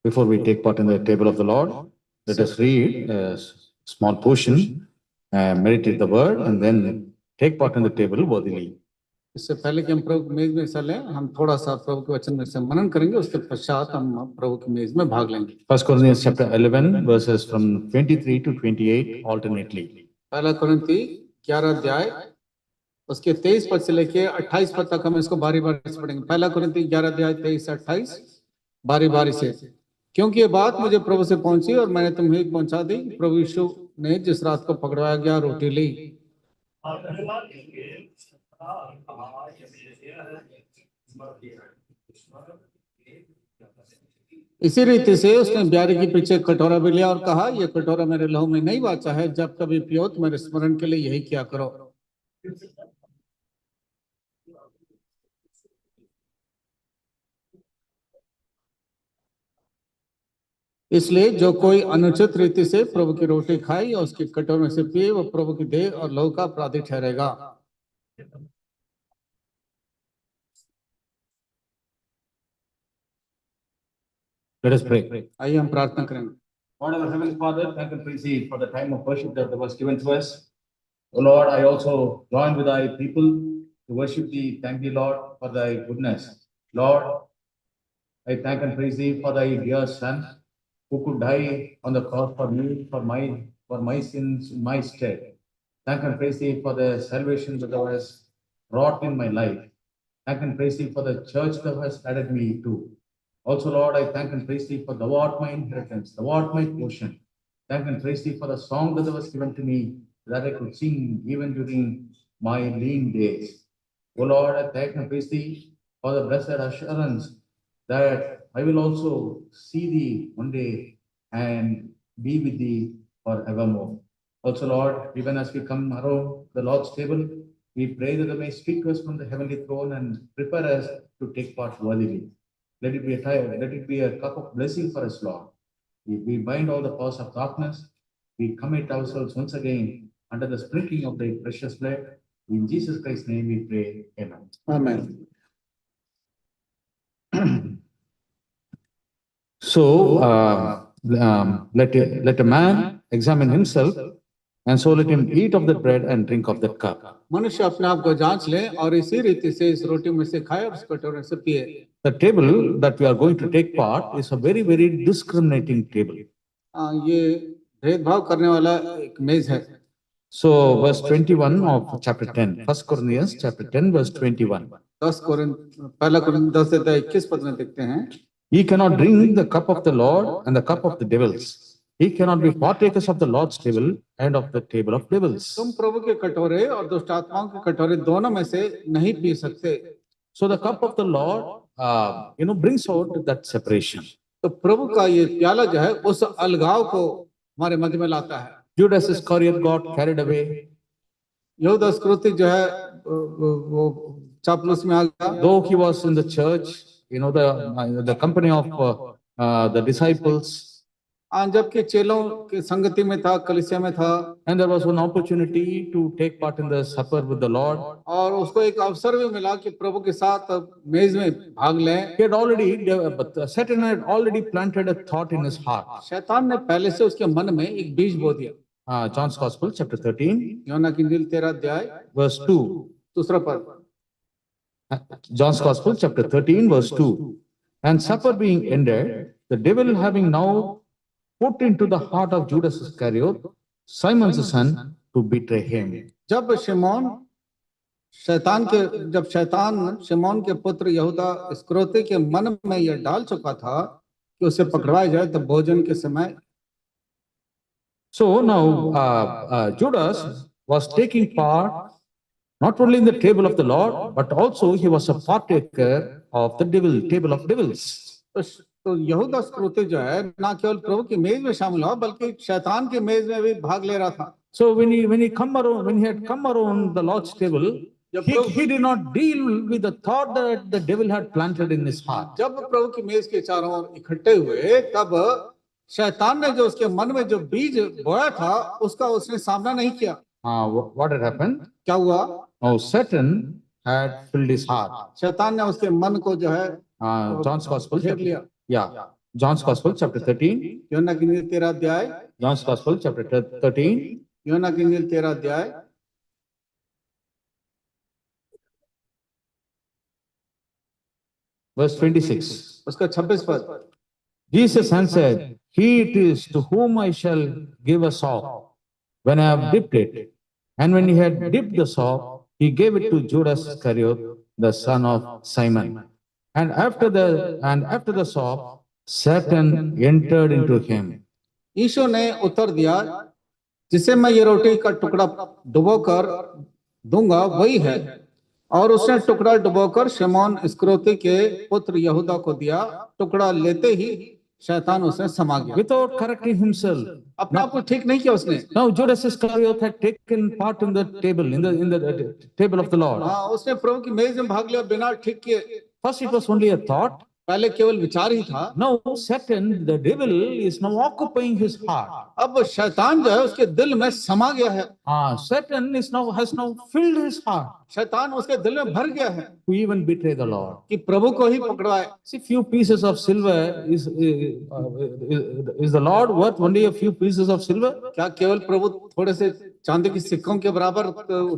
Before we take part in the table of the Lord, let us read a small portion, meditate the word, and then take part in the table worthily. इससे पहले कि हम प्रभु की मेज में हिस्सा लें, हम थोड़ा सा प्रभु के वचन में से मनन करेंगे, उसके पश्चात हम प्रभु की मेज में भाग लेंगे। 1 Corinthians chapter 11 verses from 23 to 28 alternately. पहला कुरिन्थी 11 अध्याय उसके 23 पद से लेके 28 पद तक हम इसको बारी बारी से पढ़ेंगे। पहला कुरिन्थी 11 अध्याय 23 से 28 बारी बारी से। क्योंकि ये बात मुझे प्रभु से पहुंची और मैंने तुम्हें पहुंचा दी, प्रभु यीशु ने जिस रात को पकड़वाया गया रोटी ली। इसी रीति से उसने ब्यारी के पीछे कटोरा भी लिया और कहा, यह कटोरा मेरे लहू में नहीं बाचा है, जब कभी पियो तो मेरे स्मरण के लिए यही किया करो। इसलिए जो कोई अनुचित रीति से प्रभु की रोटी खाए या उसके कटोरे में से पिए, वो प्रभु की देह और लहू का अपराधी ठहरेगा। Let us pray. आइए हम प्रार्थना करेंगे। Lord, our Heavenly Father, thank and praise Thee for the time of worship that was given to us. O Lord, I also join with Thy people to worship Thee. Thank Thee, Lord, for Thy goodness. Lord, I thank and praise Thee for Thy dear Son, who could die on the cross for me, for my sins, in my stead. Thank and praise Thee for the salvation that Thou hast wrought in my life. Thank and praise Thee for the church Thou hast added me to. Also, Lord, I thank and praise Thee for Thou art my inheritance, Thou art my portion. Thank and praise Thee for the song that Thou hast given to me, that I could sing even during my lean days. O Lord, I thank and praise Thee for the blessed assurance that I will also see Thee one day and be with Thee forevermore. Also, Lord, even as we come around the Lord's table, we pray that Thou may speak to us from the heavenly throne and prepare us to take part worthily. Let it be a cup of blessing for us, Lord. We bind all the powers of darkness. We commit ourselves once again under the sprinkling of Thy precious blood. In Jesus Christ's name we pray. Amen. Amen. So, let a man examine himself, and so let him eat of that bread and drink of that cup. मनुष्य अपने आप को जांच ले और इसी रीति से इस रोटी में से खाए और इस कटोरे से पिए। The table that we are going to take part is a very, very discriminating table. ये भेदभाव करने वाला एक मेज है। So, verse 21 of chapter 10, 1 Corinthians chapter 10, verse 21. पहला कुरिन्थ 10 अध्याय 21 पद में देखते हैं, Ye cannot drink the cup of the Lord and the cup of the devils. Ye cannot be partakers of the Lord's table and of the table of devils. तुम प्रभु के कटोरे और दुष्ट आत्माओं के कटोरे दोनों में से नहीं पी सकते। So the cup of the Lord, brings out that separation. तो प्रभु का ये प्याला जो है उस अलगाव को हमारे मध्य में लाता है। Judas Iscariot got carried away. यहूदा इस्करियोती जो है वो चापलूस में आ गया। Though he was in the church, the company of the disciples. जबकि चेलों की संगति में था, कलीसिया में था। And there was one opportunity to take part in the supper with the Lord. और उसको एक अवसर भी मिला कि प्रभु के साथ मेज में भाग लें। Satan had already planted a thought in his heart. शैतान ने पहले से उसके मन में एक बीज बो दिया। John's Gospel, chapter 13, यूहन्ना की इंजील 13 अध्याय verse 2. दूसरा पद। John's Gospel, chapter 13, verse 2. And supper being ended, the devil having now put into the heart of Judas Iscariot, Simon's son, to betray him. जब शैतान शिमोन के पुत्र यहूदा इस्करियोती के मन में यह डाल चुका था कि उसे पकड़वाया जाए, तब भोजन के समय। So now Judas was taking part not only in the table of the Lord, but also he was a partaker of the table of devils. तो यहूदा इस्करियोती जो है ना केवल प्रभु की मेज में शामिल हुआ बल्कि शैतान की मेज में भी भाग ले रहा था। So when he had come around the Lord's table, he did not deal with the thought that the devil had planted in his heart. जब प्रभु की मेज के चारों ओर इकट्ठे हुए, तब शैतान ने जो उसके मन में जो बीज बोया था उसका उसने सामना नहीं किया। What had happened? क्या हुआ? Oh, Satan had filled his heart. शैतान ने उसके मन को जो है John's Gospel. घेर लिया। Yeah. John's Gospel, chapter 13. यूहन्ना की इंजील 13 अध्याय, John's Gospel, chapter 13, यूहन्ना की इंजील 13 अध्याय, verse 26. उसका 26 पद। Jesus answered, He it is to whom I shall give a sop when I have dipped it. And when he had dipped the sop, he gave it to Judas Iscariot, the son of Simon. And after the sop, Satan entered into him. यीशु ने उत्तर दिया, जिसे मैं ये रोटी का टुकड़ा डुबोकर दूंगा वही है। और उसने टुकड़ा डुबोकर शमौन इस्करियोती के पुत्र यहूदा को दिया। टुकड़ा लेते ही शैतान उसने समा गया। Without correcting himself. अपने आप को ठीक नहीं किया उसने। Now Judas Iscariot had taken part in the table, in the table of the Lord. हाँ, उसने प्रभु की मेज में भाग लिया बिना ठीक किए। First it was only a thought. पहले केवल विचार ही था। Now Satan, the devil, is now occupying his heart. अब शैतान जो है उसके दिल में समा गया है। Satan has now filled his heart शैतान उसके दिल में भर गया है to even betray the Lord. कि प्रभु को ही पकड़वाए। See, few pieces of silver is the Lord worth only a few pieces of silver? क्या केवल प्रभु थोड़े से चांदी की सिक्कों के बराबर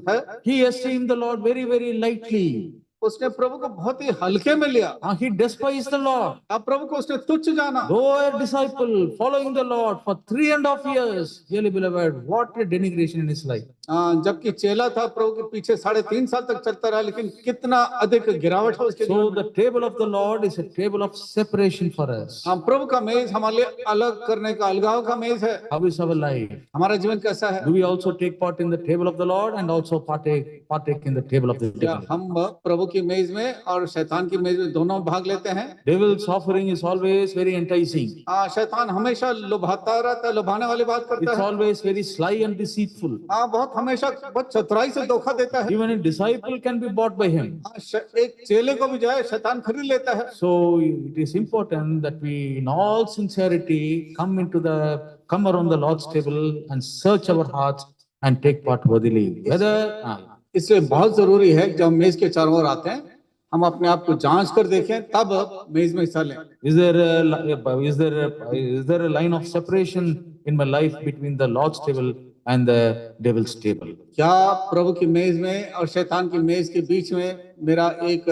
है? He esteemed the Lord very, very lightly. उसने प्रभु को बहुत ही हल्के में लिया। He despised the Lord. अब प्रभु को उसने तुच्छ जाना। Though a disciple following the Lord for 3.5 years, dearly beloved, what a denigration in his life. जबकि चेला था प्रभु के पीछे 3.5 साल तक चलता रहा, लेकिन कितना अधिक गिरावट है उसके। So the table of the Lord is a table of separation for us. हम प्रभु का मेज हमारे लिए अलग करने का, अलगाव का मेज है। How is our life? हमारा जीवन कैसा है? Do we also take part in the table of the Lord and also partake in the table of the क्या devil? हम प्रभु की मेज में और शैतान की मेज में दोनों भाग लेते हैं? Devil's offering is always very enticing. शैतान हमेशा लुभाता रहता है, लुभाने वाली बात करता It's है। always very sly and deceitful. बहुत हमेशा बहुत चतुराई से धोखा देता है। Even a disciple can be bought by him. एक चेले को भी जो है शैतान खरीद लेता है। So it is important that we, in all sincerity, come around the Lord's table and search our hearts and take part worthily. इसलिए बहुत जरूरी है जब मेज के चारों ओर आते हैं हम अपने आप को जांच कर देखें, तब मेज में हिस्सा लें। Is there a line of separation in my life between the Lord's table and the devil's table? क्या प्रभु की मेज में और शैतान की मेज के बीच में मेरा एक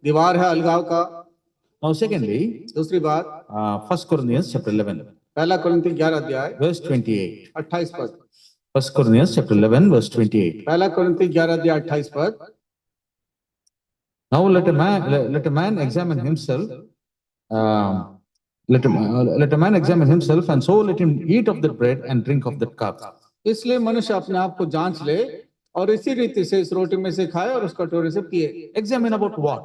दीवार है अलगाव का? Now secondly, दूसरी बात, 1 Corinthians chapter 11, पहला कुरिन्थी 11 अध्याय verse 28. 28 पद। 1 Corinthians chapter 11, verse 28. पहला कुरिन्थी 11 अध्याय 28 पद। Now let a man examine himself. Let a man examine himself, and so let him eat of the bread and drink of the cup. इसलिए मनुष्य अपने आप को जांच ले और इसी रीति से इस रोटी में से खाए और उस कटोरे से पिए। Examine about what?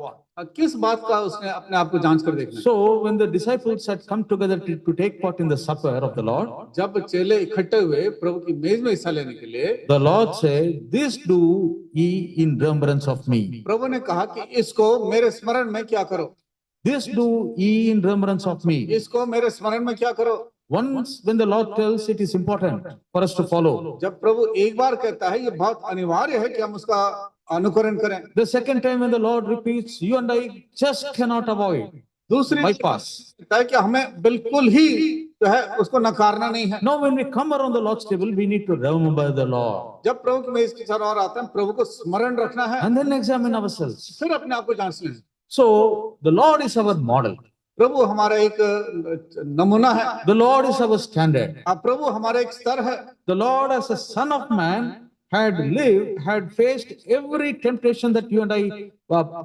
किस बात का उसने अपने आप को जांच कर देखना। So when the disciples had come together to take part in the supper of the Lord, जब चेले इकट्ठे हुए प्रभु की मेज में हिस्सा लेने के लिए, the Lord said, "This do ye in remembrance of me." प्रभु ने कहा कि इसको मेरे स्मरण में क्या करो। This do ye in remembrance of me. इसको मेरे स्मरण में क्या करो। Once when the Lord tells, it is important for us to follow. जब प्रभु एक बार कहता है, ये बहुत अनिवार्य है कि हम उसका अनुकरण करें। The second time when the Lord repeats, you and I just cannot avoid. दूसरी bypass. है कि हमें बिल्कुल ही जो है उसको नकारना नहीं है। Now when we come around the Lord's table, we need to remember the Lord. जब प्रभु की मेज के चारों ओर आते हैं, प्रभु को स्मरण रखना है, And then examine ourselves. फिर अपने आप को जांचना है। So the Lord is our model. प्रभु हमारा एक नमूना है। The Lord is our standard. प्रभु हमारा एक स्तर है। The Lord as a son of man had faced every temptation that you and I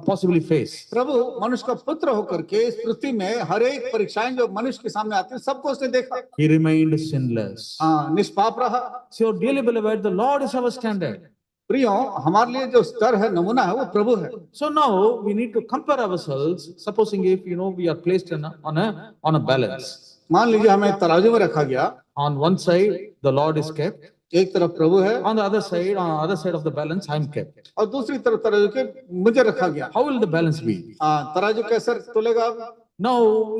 possibly face. प्रभु मनुष्य का पुत्र होकर के इस पृथ्वी में हर एक परीक्षाएं जो मनुष्य के सामने आती हैं, सबको उसने देखा। He remained sinless. निष्पाप रहा। So dearly beloved, the Lord is our standard. प्रियों, हमारे लिए जो स्तर है, नमूना है, वो प्रभु है। So now we need to compare ourselves. Supposing if we are placed on a balance. मान लीजिए हमें तराजू में रखा गया। On one side the Lord is kept. एक तरफ प्रभु है। On the other side of the balance I am kept. और दूसरी तरफ तराजू के मुझे रखा गया। How will the balance be? तराजू कैसे तुलेगा? Now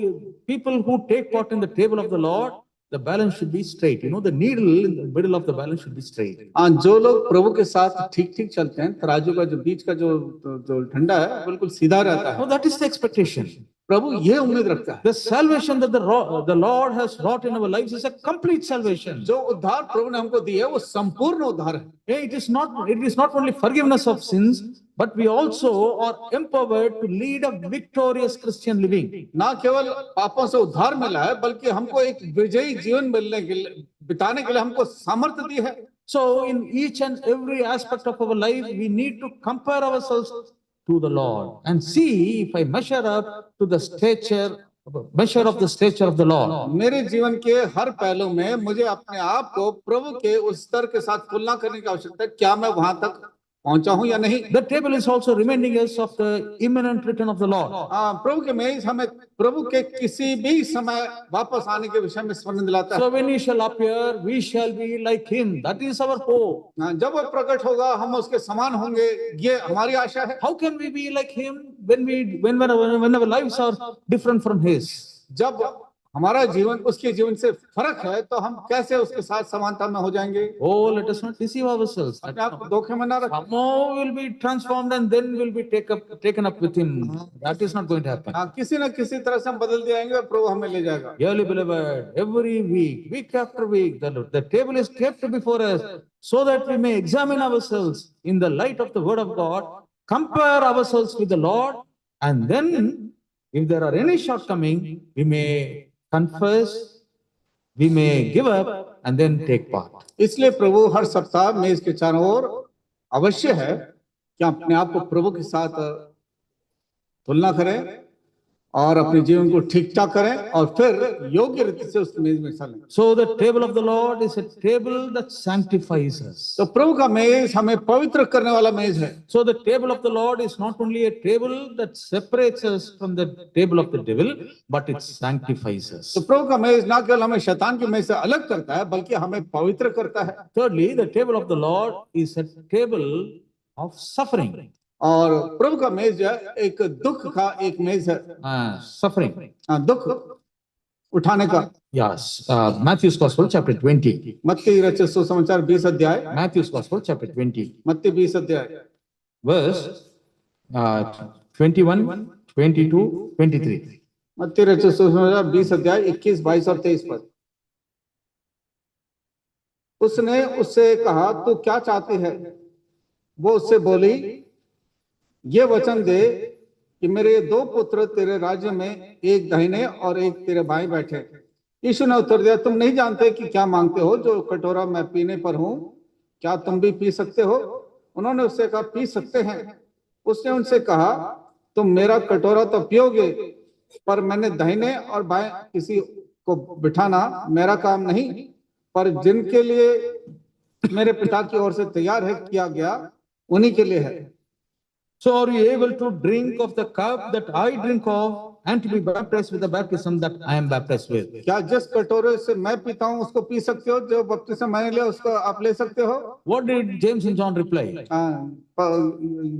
people who take part in the table of the Lord, the balance should be straight. The needle in the middle of the balance should be straight. जो लोग प्रभु के साथ ठीक ठीक चलते हैं, तराजू का जो बीच का जो डंडा है बिल्कुल सीधा रहता है। No, that is the expectation. प्रभु ये उम्मीद रखता है। The salvation that the Lord has wrought in our lives is a complete salvation. जो उद्धार प्रभु ने हमको दी है वो संपूर्ण उद्धार है। It is not only forgiveness of sins, but we also are empowered to lead a victorious Christian living. ना केवल पापों से उद्धार मिला है बल्कि हमको एक विजयी जीवन मिलने के लिए बिताने के लिए हमको सामर्थ्य दी है। So in each and every aspect of our life, we need to compare ourselves to the Lord and see if I measure up to the measure of the stature of the Lord. मेरे जीवन के हर पहलू में मुझे अपने आप को प्रभु के उस स्तर के साथ तुलना करने की आवश्यकता है, क्या मैं वहां तक पहुंचा हूं या नहीं। The table is also reminding us of the imminent return of the Lord. प्रभु के मेज हमें प्रभु के किसी भी समय वापस आने के विषय में स्मरण दिलाता है। So when he shall appear, we shall be like him. That is our hope. जब वो प्रकट होगा हम उसके समान होंगे, ये हमारी आशा है। How can we be like him when our lives are different from his? जब हमारा जीवन उसके जीवन से फर्क है तो हम कैसे उसके साथ समानता में हो जाएंगे। Oh, let us not deceive ourselves. अपने आप को धोखे में ना रखें। Somehow will be transformed and then will be taken up with him. That is not going to happen. किसी न किसी तरह से हम बदल जाएंगे और प्रभु हमें ले जाएगा। Dearly beloved, every week after week, the table is kept before us so that we may examine ourselves in the light of the word of God, compare ourselves with the Lord, and then if there are any shortcoming, we may confess, we may give up, and then take part. इसलिए प्रभु हर सप्ताह मेज के चारों ओर अवश्य है कि अपने आप को प्रभु के साथ तुलना करें और अपने जीवन को ठीक ठाक करें और फिर योग्य रीति से उस मेज में हिस्सा लें। So the table of the Lord is a table that sanctifies us. तो प्रभु का मेज हमें पवित्र करने वाला मेज है। So the table of the Lord is not only a table that separates us from the table of the devil, but it sanctifies us. तो प्रभु का मेज ना केवल हमें शैतान के मेज से अलग करता है बल्कि हमें पवित्र करता है। Thirdly, the table of the Lord is a table of suffering. और प्रभु का मेज जो है एक दुख का एक मेज है। Suffering. दुख उठाने का। Yes. Matthew's Gospel, chapter 20. मत्ती रचित सुसमाचार 20 अध्याय। Matthew's Gospel, chapter 20. मत्ती 20 अध्याय। Verse 21, 22, 23. मत्ती रचित सुसमाचार 20 अध्याय 21, 22 और 23 पद। उसने उससे कहा, तू क्या चाहती है? वो उससे बोली, ये वचन दे कि मेरे दो पुत्र तेरे राज्य में एक दाहिने और एक तेरे बाएं बैठे। यीशु ने उत्तर दिया, तुम नहीं जानते कि क्या मांगते हो? जो कटोरा मैं पीने पर हूं, क्या तुम भी पी सकते हो? उन्होंने उससे कहा, पी सकते हैं। उसने उनसे कहा, तुम मेरा कटोरा तो पियोगे, पर मैंने दाहिने और बाएं किसी को बिठाना मेरा काम नहीं, पर जिनके लिए मेरे पिता की ओर से तैयार है किया गया उन्हीं के लिए है। So are you able to drink of the cup that I drink of and to be baptized with the baptism that I am baptized with? क्या जिस कटोरे से मैं पीता हूँ उसको पी सकते हो? जो बपतिस्मा मैंने लिया उसको आप ले सकते हो? What did James and John reply?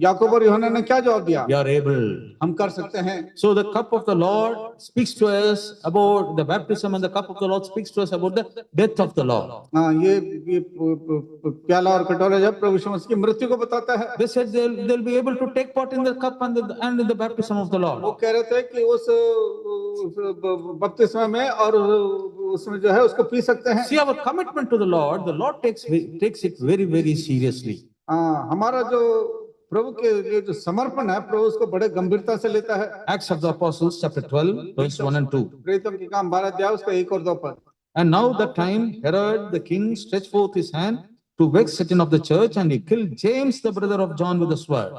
याकूब और यूहन्ना ने क्या जवाब दिया? We are able. हम कर सकते हैं। So the cup of the Lord speaks to us about the baptism and the cup of the Lord speaks to us about the death of the Lord. हाँ, ये प्याला और कटोरा जब प्रभु यीशु मसीह की मृत्यु को बताता है। They said they'll be able to take part in the cup and in the baptism of the Lord. वो कह रहे थे कि उस बपतिस्मा में और उसमें जो है उसको पी सकते हैं। See, our commitment to the Lord takes it very, very seriously. हमारा जो प्रभु के लिए जो समर्पण है प्रभु उसको बड़े गंभीरता से लेता है। Acts of the Apostles, chapter 12, verse 1 and 2. प्रेरितों के काम 12 अध्याय उसका 1 और 2 पद। And now the time Herod the king stretched forth his hand to vex Satan of the church, and he killed James the brother of John with a sword.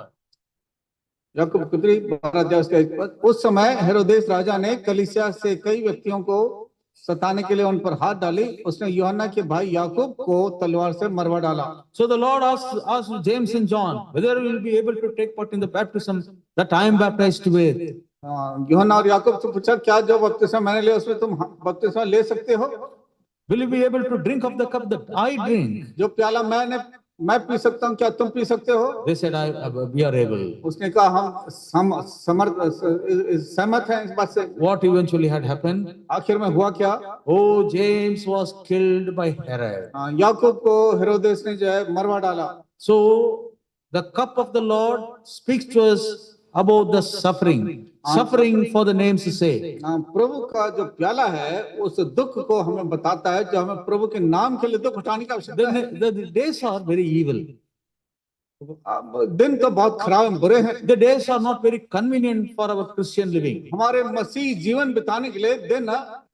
याकूब की पत्री 12 अध्याय उसका 1 पद। उस समय हेरोदेस राजा ने कलीसिया से कई व्यक्तियों को सताने के लिए उन पर हाथ डाली। उसने यूहन्ना के भाई याकूब को तलवार से मरवा डाला। So the Lord asked James and John whether we will be able to take part in the baptism that I am baptized with. यूहन्ना और याकूब से पूछा, क्या जो बपतिस्मा मैंने लिया उसमें तुम बपतिस्मा ले सकते हो? Will you be able to drink of the cup that I drink? जो प्याला मैं पी सकता हूँ क्या तुम पी सकते हो? They said, we are able. उसने कहा हम सहमत हैं इस बात से। What eventually had happened? आखिर में हुआ क्या? Oh, James was killed by Herod. याकूब को हेरोदेस ने जो है मरवा डाला। So the cup of the Lord speaks to us about the suffering. suffering for the name's sake. हाँ, प्रभु का जो प्याला है उस दुख को हमें बताता है जो हमें प्रभु के नाम के लिए दुख उठाने की आवश्यकता है। The days are very evil. अब दिन तो बहुत खराब हैं, बुरे हैं। The days are not very convenient for our Christian living. हमारे मसीह जीवन बिताने के लिए दिन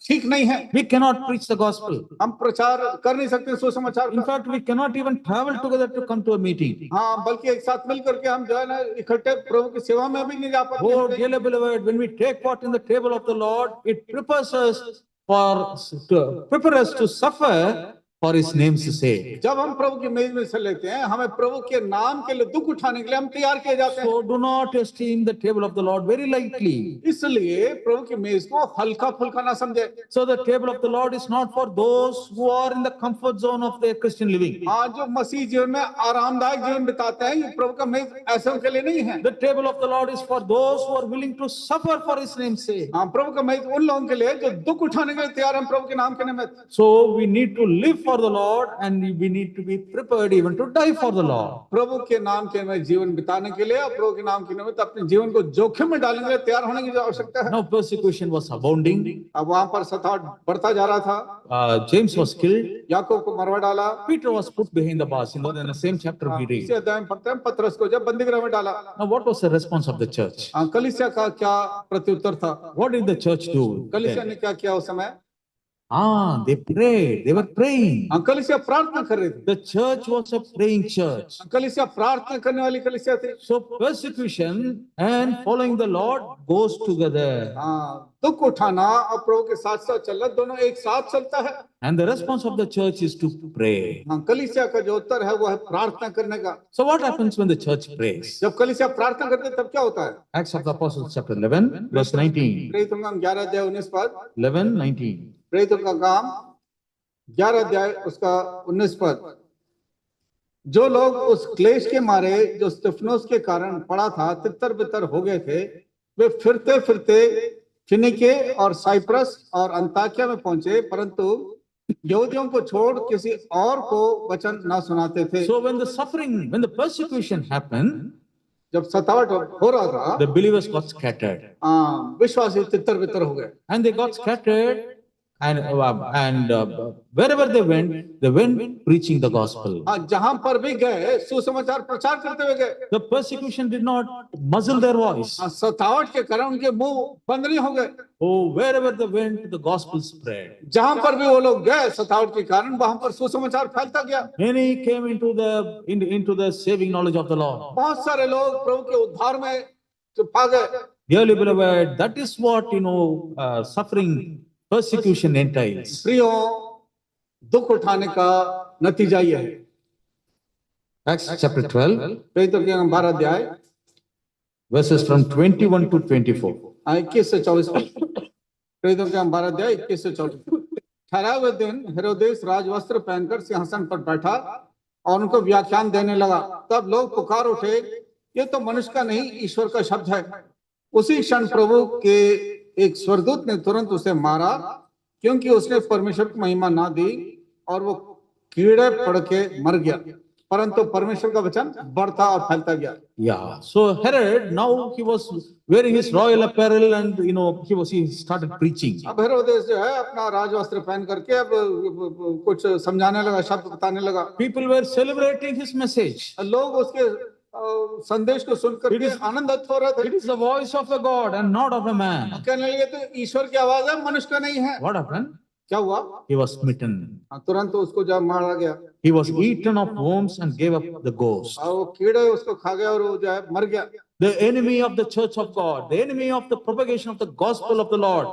ठीक नहीं है। We cannot preach the gospel. हम प्रचार कर नहीं सकते सुसमाचार In का। fact, we cannot even travel together to come to a meeting. हाँ, बल्कि एक साथ मिल करके हम जो है ना इकट्ठे प्रभु की सेवा में भी नहीं जा पाते। Oh, dearly beloved, when we take part in the table of the Lord, it prepares us to suffer for His name's sake. जब हम प्रभु की मेज में से लेते हैं, हमें प्रभु के नाम के लिए दुख उठाने के लिए हम तैयार किए जाते हैं। So do not esteem the table of the Lord very lightly. इसलिए प्रभु की मेज को हल्का फुल्का ना समझे। So the table of the Lord is not for those who are in the comfort zone of their Christian living. हाँ, जो मसीह जीवन में आरामदायक जीवन बिताते हैं, ये प्रभु का मेज ऐसे के लिए नहीं है। The table of the Lord is for those who are willing to suffer for His name's sake. हाँ, प्रभु का मेज उन लोगों के लिए जो दुख उठाने के लिए तैयार हैं प्रभु के नाम के निमित्त। So we need to live for the Lord and we need to be prepared even to die for the Lord. प्रभु के नाम के निमित्त जीवन बिताने के लिए और प्रभु के नाम के निमित्त अपने जीवन को जोखिम में डालने के लिए तैयार होने की आवश्यकता है। Now persecution was abounding. अब वहां पर सताव बढ़ता जा रहा था। James was killed. याकूब को मरवा डाला। Peter was put behind the bars. In the same chapter we read. इसी अध्याय में पढ़ते हैं पतरस को जब बंदीगृह में डाला। Now what was the response of the church? कलीसिया का क्या प्रत्युत्तर था? What did the church do? कलीसिया ने क्या किया उस समय? They prayed. They were praying. कलीसिया प्रार्थना कर रही थी। The church was a praying church. कलीसिया प्रार्थना करने वाली कलीसिया थी। So persecution and following the Lord goes together. दुख उठाना और प्रभु के साथ साथ चलना दोनों एक साथ चलता है। And the response of the church is to pray. कलीसिया का जो उत्तर है वो है प्रार्थना करने का। So what happens when the church prays? जब कलीसिया प्रार्थना करते तब क्या होता है? Acts of the Apostles chapter 11 verse 19. प्रेरितों का 11 अध्याय 19 पद। 11:19. प्रेरितों का काम 11 अध्याय उसका 19 पद। जो लोग उस क्लेश के मारे जो स्तिफनोस के कारण पड़ा था तितर बितर हो गए थे, वे फिरते फिरते फिनिके और साइप्रस और अंताकिया में पहुंचे, परंतु यहूदियों को छोड़ किसी और को वचन ना सुनाते थे। So when the persecution happened, जब सतावट हो रहा था, the believers got scattered. विश्वासी तितर बितर हो गए। And they got scattered, and wherever they went preaching the gospel. जहां पर भी गए सुसमाचार प्रचार करते हुए गए। The persecution did not muzzle their voice. सतावट के कारण उनके मुंह बंद नहीं हो गए। Oh, wherever they went, the gospel spread. जहां पर भी वो लोग गए सतावट के कारण वहां पर सुसमाचार फैलता गया। Many came into the saving knowledge of the Lord. बहुत सारे लोग प्रभु के उद्धार में पा गए। Dearly beloved, that is what suffering, persecution entails. प्रियो, दुख उठाने का नतीजा यह है। Acts chapter 12, प्रेरितों के 12 अध्याय verses from 21 to 24. 21 से 24 प्रेरितों के 12 अध्याय 21 से 24। ठहराए हुए दिन हेरोदेस राजवस्त्र पहनकर सिंहासन पर बैठा और उनको व्याख्यान देने लगा। तब लोग पुकार उठे, ये तो मनुष्य का नहीं ईश्वर का शब्द है। उसी क्षण प्रभु के एक स्वर्गदूत ने तुरंत उसे मारा, क्योंकि उसने परमेश्वर की महिमा ना दी, और वो कीड़े पड़ के मर गया। परंतु परमेश्वर का वचन बढ़ता और फैलता गया। Yeah. So Herod, now he was wearing his royal apparel and he started preaching. अब हेरोदेस जो है अपना राजवस्त्र पहन करके अब कुछ समझाने लगा, शब्द बताने लगा। People were celebrating his message. लोग उसके संदेश को सुनकर के आनंदित हो रहे थे। It is the voice of a God and not of a man. कहने लगे तो ईश्वर की आवाज है, मनुष्य का नहीं है। What happened? क्या हुआ? He was smitten. तुरंत उसको जब मारा गया, He was eaten of worms and gave up the ghost. और वो कीड़े उसको खा गया और वो जो है मर गया। The enemy of the church of God, the enemy of the propagation of the gospel of the Lord,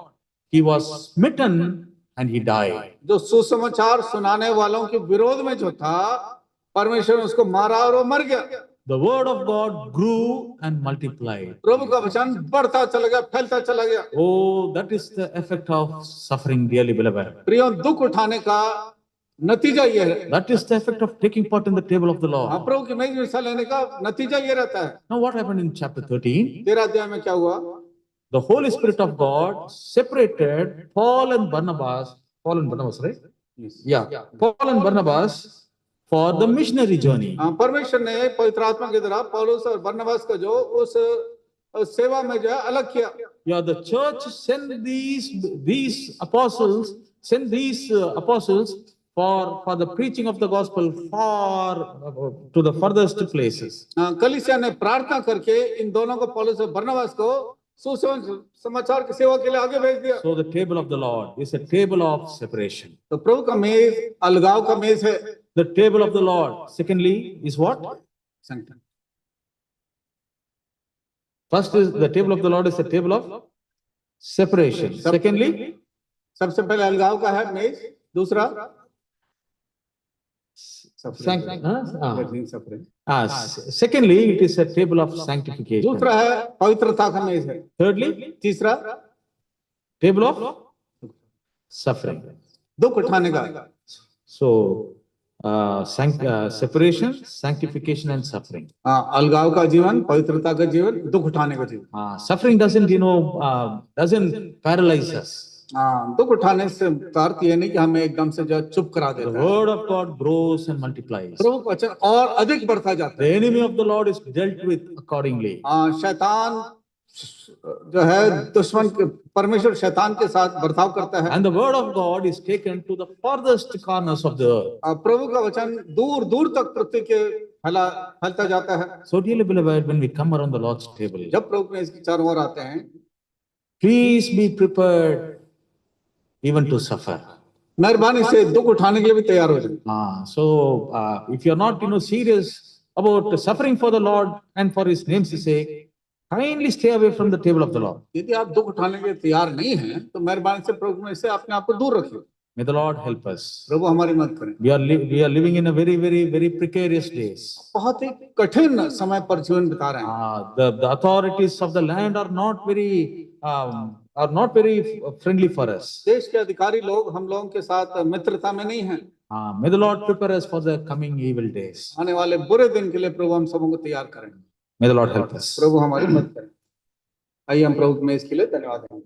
he was smitten and he died. जो सुसमाचार सुनाने वालों के विरोध में जो था, परमेश्वर ने उसको मारा और वो मर गया। The word of God grew and multiplied. प्रभु का वचन बढ़ता चला गया, फैलता चला गया। Oh, that is the effect of suffering, dearly beloved. प्रियो, दुख उठाने का नतीजा ये है। That is the effect of taking part in the table of the Lord. प्रभु की मेज में हिस्सा लेने का नतीजा ये रहता है। Now what happened in chapter 13? 13 अध्याय में क्या हुआ? The Holy Spirit of God separated Paul and Barnabas, right? Yeah, Paul and Barnabas for the missionary journey. परमेश्वर ने पवित्र आत्मा के द्वारा पौलुस और बरनबास का जो उस सेवा में जो है अलग किया। Yeah, the church sent these apostles, sent these apostles for the preaching of the gospel far to the furthest places. कलीसिया ने प्रार्थना करके इन दोनों को, पौलुस और बरनबास को, समाचार की सेवा के लिए आगे भेज दिया। So the table of the Lord is a table of separation. तो प्रभु का मेज अलगाव का मेज है। The table of the Lord, secondly, is what? First is the table of the Lord is a table of separation. Secondly, सबसे पहले अलगाव का है मेज, दूसरा secondly, it is a table of sanctification. दूसरा है पवित्रता का मेज है। Thirdly, तीसरा table of suffering. दुख उठाने का। So, separation, sanctification, and suffering. अलगाव का जीवन, पवित्रता का जीवन, दुख उठाने का जीवन। Suffering doesn't, doesn't paralyze us. दुख उठाने से अर्थ ये नहीं कि हमें एकदम से जो चुप करा The देता है। word of God grows and multiplies. प्रभु का वचन और अधिक बढ़ता जाता The है। enemy of the Lord is dealt with accordingly. शैतान जो है दुश्मन परमेश्वर शैतान के साथ बर्ताव करता है। And the word of God is taken to the farthest corners of the earth. प्रभु का वचन दूर दूर तक पृथ्वी के फैलता जाता है। So dearly beloved, when we come around the Lord's table, जब प्रभु में इसके चारों ओर आते हैं, please be prepared even to suffer. मेहरबानी से दुख उठाने के लिए भी तैयार हो जाए। So if you are not, serious about suffering for the Lord and for His name's sake, kindly stay away from the table of the Lord. यदि आप दुख उठाने के लिए तैयार नहीं हैं, तो मेहरबानी से प्रभु में से अपने आप को दूर रखिए। May the Lord help us. प्रभु हमारी मदद करें। We are living in a very, very, very precarious days. बहुत ही कठिन समय पर जीवन बिता रहे हैं। The authorities of the land are not very friendly for us. देश के अधिकारी लोग हम लोगों के साथ मित्रता में नहीं हैं। May the Lord prepare us for the coming evil days. आने वाले बुरे दिन के लिए प्रभु हम सबों को तैयार करें। May the Lord help us. प्रभु हमारी मदद करें। आइए हम प्रभु में इसके लिए धन्यवाद दें।